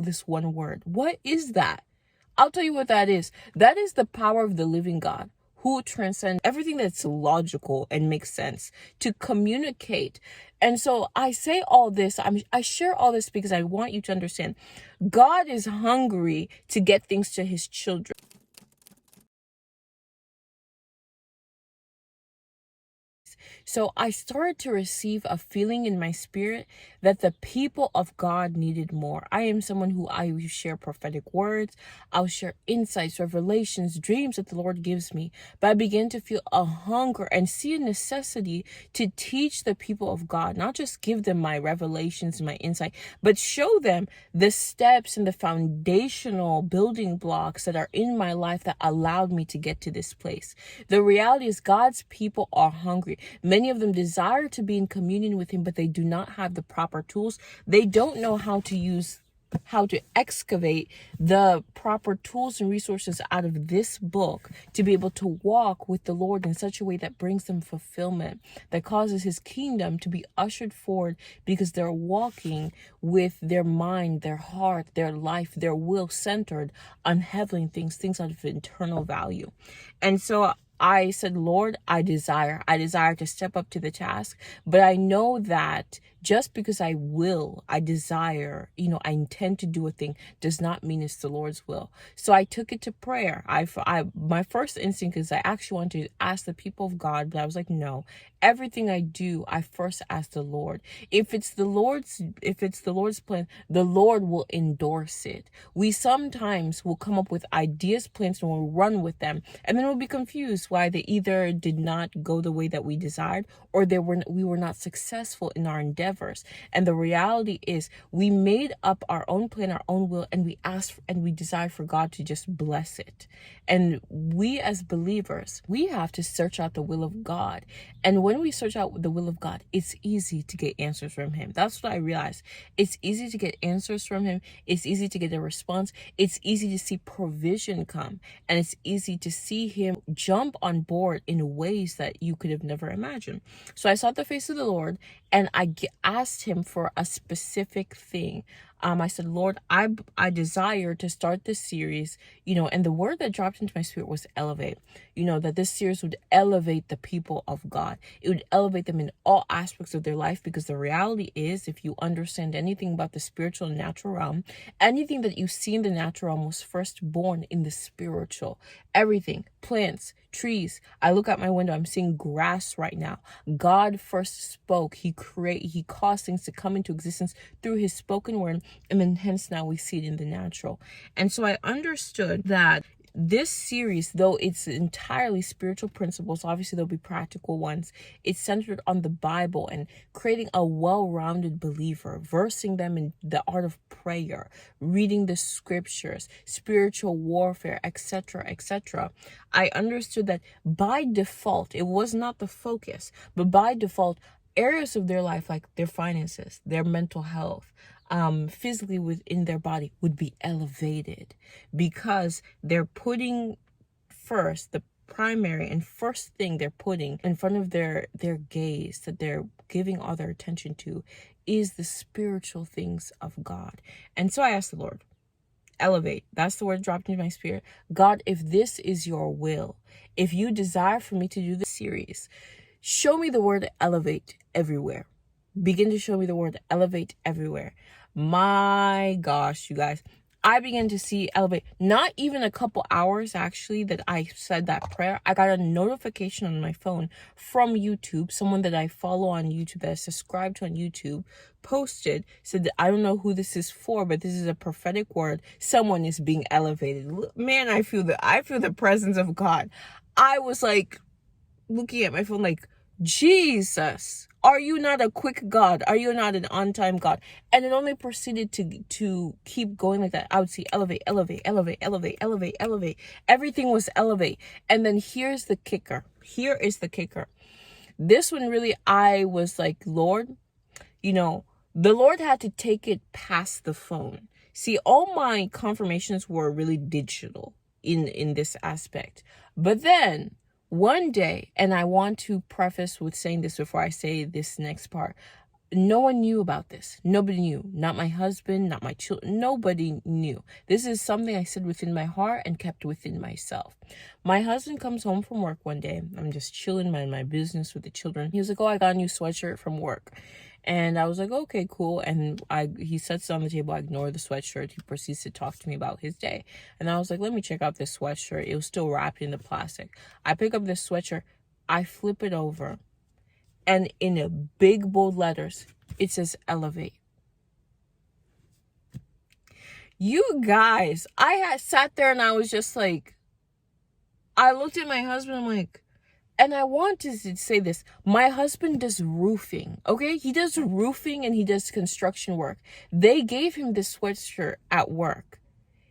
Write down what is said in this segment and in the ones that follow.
this one word. What is that? I'll tell you what that is. That is the power of the living God, who transcends everything that's logical and makes sense, to communicate. And so I say all this, I share all this because I want you to understand God is hungry to get things to his children. So I started to receive a feeling in my spirit that the people of God needed more. I am someone who I share prophetic words. I'll share insights, revelations, dreams that the Lord gives me. But I began to feel a hunger and see a necessity to teach the people of God, not just give them my revelations and my insight, but show them the steps and the foundational building blocks that are in my life that allowed me to get to this place. The reality is God's people are hungry. Many of them desire to be in communion with him, but they do not have the proper tools. They don't know how to excavate the proper tools and resources out of this book to be able to walk with the Lord in such a way that brings them fulfillment, that causes his kingdom to be ushered forward, because they're walking with their mind, their heart, their life, their will centered on heavenly things out of eternal value. And so I said, Lord, I desire to step up to the task, but I know that just because I desire, I intend to do a thing does not mean it's the Lord's will. So I took it to prayer. My first instinct is I actually wanted to ask the people of God, but I was like, no, everything I do, I first ask the Lord. If it's the Lord's plan, the Lord will endorse it. We sometimes will come up with ideas, plans, and we'll run with them, and then we'll be confused why they either did not go the way that we desired, or we were not successful in our endeavors. And the reality is we made up our own plan, our own will, and we asked and we desired for God to just bless it. And we as believers, we have to search out the will of God. And when we search out the will of God, it's easy to get answers from him. That's what I realized. It's easy to get answers from him. It's easy to get a response. It's easy to see provision come. And it's easy to see him jump on board in ways that you could have never imagined. So I sought the face of the Lord, and I asked him for a specific thing. I said, Lord, I desire to start this series, and the word that dropped into my spirit was elevate, that this series would elevate the people of God. It would elevate them in all aspects of their life, because the reality is, if you understand anything about the spiritual and natural realm, anything that you see in the natural realm was first born in the spiritual. Everything, plants, trees. I look out my window, I'm seeing grass right now. God first spoke. He caused things to come into existence through his spoken word, and then hence now we see it in the natural. And so I understood that this series, though it's entirely spiritual principles, obviously there'll be practical ones, it's centered on the Bible and creating a well-rounded believer, versing them in the art of prayer, reading the scriptures, spiritual warfare, etc., etc. I understood that by default, it was not the focus, but by default, areas of their life, like their finances, their mental health, physically within their body, would be elevated, because they're putting first, the primary and first thing they're putting in front of their gaze, that they're giving all their attention to, is the spiritual things of God. And so I asked the Lord, elevate. That's the word dropped into my spirit. God, if this is your will, if you desire for me to do this series, show me the word elevate everywhere. Begin to show me the word elevate everywhere. My gosh, you guys, I began to see elevate. Not even a couple hours actually that I said that prayer, I got a notification on my phone from YouTube. Someone that I follow on YouTube, that I subscribe to on YouTube, posted, said that, I don't know who this is for, but this is a prophetic word. Someone is being elevated. Man, I feel the presence of God. I was like looking at my phone like, Jesus, are you not a quick God? Are you not an on-time God? And it only proceeded to keep going like that. I would see elevate, elevate, elevate, elevate, elevate, elevate. Everything was elevate. And then here's the kicker. Here is the kicker. This one really, I was like, Lord, the Lord had to take it past the phone. See, all my confirmations were really digital in this aspect. But then one day, and I want to preface with saying this before I say this next part, No one knew about this. Nobody knew. Not my husband, not my children. Nobody knew. This is something I said within my heart and kept within myself. My husband comes home from work one day. I'm just chilling, minding my business with the children. He was like, oh, I got a new sweatshirt from work. And I was like, okay, cool. And he sets it on the table. I ignore the sweatshirt. He proceeds to talk to me about his day. And I was like, let me check out this sweatshirt. It was still wrapped in the plastic. I pick up this sweatshirt. I flip it over. And in a big bold letters, it says elevate. You guys, I had sat there and I was just like, I looked at my husband, I'm like, and I wanted to say this. My husband does roofing, okay? He does roofing and he does construction work. They gave him this sweatshirt at work.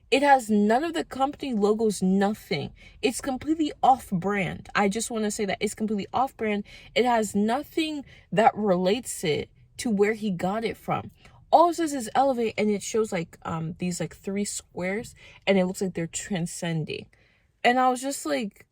It has none of the company logos, nothing. It's completely off-brand. I just want to say that it's completely off-brand. It has nothing that relates it to where he got it from. All it says is elevate, and it shows like these like 3 squares, and it looks like they're transcending. And I was just like,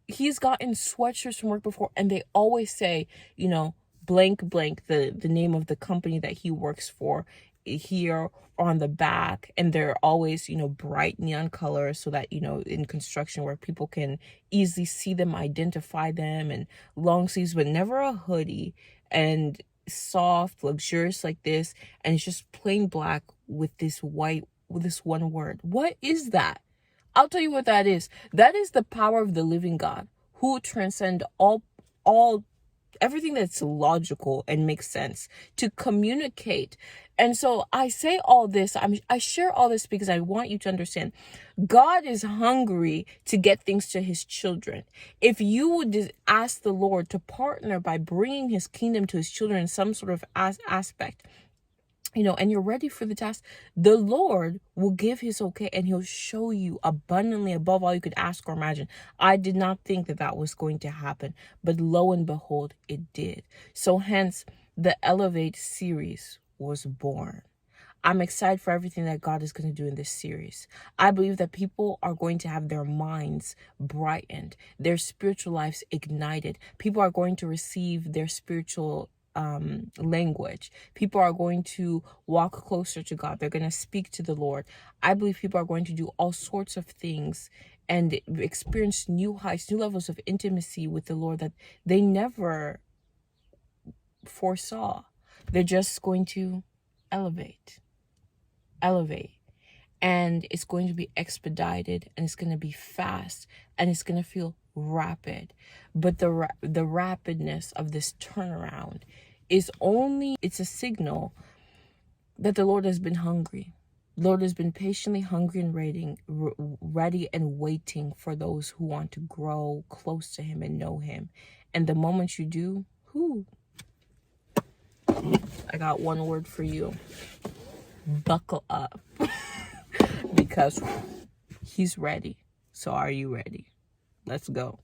he's gotten sweatshirts from work before, and they always say, you know, blank blank, the name of the company that he works for here on the back, and they're always, you know, bright neon colors so that, you know, in construction work people can easily see them, identify them, and long sleeves, but never a hoodie, and soft, luxurious like this, and it's just plain black with this white, with this one word. What is that? I'll tell you what that is. That is the power of the living God, who transcend all everything that's logical and makes sense, to communicate. And so I say all this, I share all this because I want you to understand God is hungry to get things to his children. If you would just ask the Lord to partner by bringing his kingdom to his children in some sort of aspect, you know, and you're ready for the task, the Lord will give his okay, and he'll show you abundantly above all you could ask or imagine. I did not think that that was going to happen, but lo and behold, it did. So hence, the Elevate series was born. I'm excited for everything that God is going to do in this series. I believe that people are going to have their minds brightened, their spiritual lives ignited. People are going to receive their spiritual language. People are going to walk closer to God. They're going to speak to the Lord. I believe people are going to do all sorts of things and experience new heights, new levels of intimacy with the Lord that they never foresaw. They're just going to elevate. And it's going to be expedited, and it's going to be fast, and it's going to feel rapid. But the rapidness of this turnaround is it's a signal that the Lord has been hungry. The Lord has been patiently hungry and ready and waiting for those who want to grow close to him and know him. And the moment you do, I got one word for you. Buckle up. Because he's ready. So are you ready? Let's go.